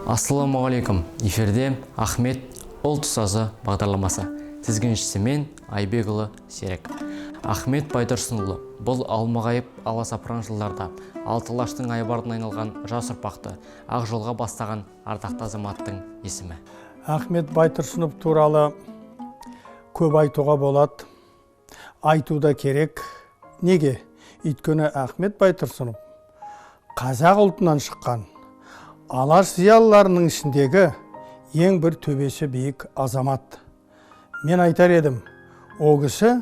Ассаламуалейкум. Эфирде Ахмет ұлт ұстазы бағдарламасы. Тізгіншісі мен Айбекұлы Серік. Ахмет Байтұрсынұлы бұл алмағайып аласапыран жылдарда Алтылаштың айбарына айналған жас ұрпақты ақ жолға бастаған ардақты азаматтың есімі. Ахмет Байтұрсынов туралы көп айтуға болады, айтуда керек. Неге? Өйткені Ахмет Байтұрсынов қазақ ұлтынан шыққан алаш зиялыларының ішіндегі ең бір төбесі биік азамат. Мен айтар едім, о кісі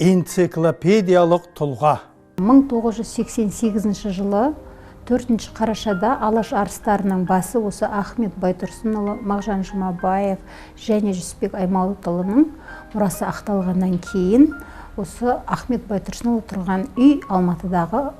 энциклопедиялық тұлға. 1988 жылы 4 қарашада алаш арыстарының басы осы Ахмет Байтұрсынұлы, Мағжан Жұмабаев және Жүсіпбек Аймауытұлының мұрасы ақталғаннан кейін осы Ахмет Байтұрсынұлы тұрған үй Алматыдағы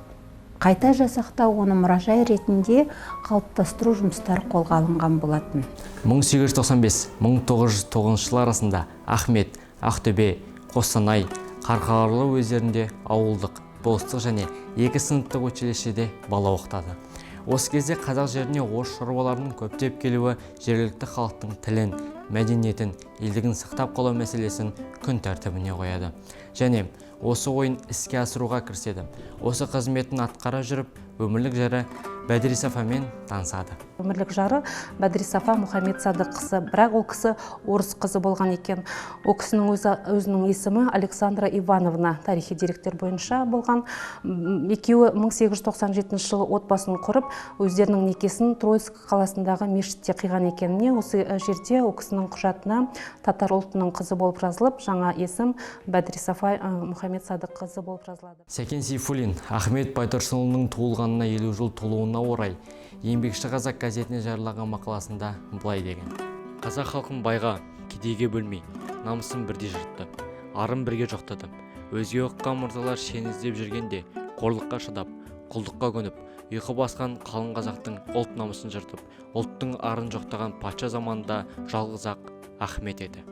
қайта жасақтау, оны мұражай ретінде қалыптастыру жұмыстары қолға алынған болатын. 1895-1909 жылы арасында Ахмет, Ақтөбе, Қостанай, Қарқаралы уездерінде ауылдық, болыстық және 2 сыныптық училищеде бала оқытады. Осы кезде қазақ жеріне орыс шаруаларының көптеп келуі жергілікті халықтың тілін, мәдениетін, елдігін сақтап қалу мәселесін күн тәртібіне қояды. Және осы ойын іске асыруға кіріседі. Осы қызметін атқара жүріп, өмірлік жары Бәдірисафамен танысады. Өмірлік жары Бәдірисафа Мұхаммед Садық қызы, бірақ ол кісі орыс қызы болған екен. Ол кісінің өзінің есімі Александра Ивановна, тарихи деректер бойынша болған. Екеуі 1897 жылы отбасын құрып, өздерінің некесін Троицк қаласындағы мешітте қиған екеніне, осы жерде ол кісінің құжатына татар ұлтының қызы болып жазылып, жаңа есім Бәдірисафа Мұхаммед Садық қызы болып жазылады. Сәкен Сейфуллин Ахмет Байтұрсынұлының туылғанына 50 жыл толуына орай Еңбекші қазақ газетіне жариялаған мақаласында былай деген: қазақ халқын байға, кедейге бөлмей, намысын бірдей жыртты, арын бірге жоқтады. Өзге оққан мырзалар шен іздеп жүргенде, қорлыққа шыдап, құлдыққа көніп, ұйқы басқан қалың қазақтың ұлт намысын жыртып, ұлттың арын жоқтаған патша заманында жалғыз ақ Ахмет еді.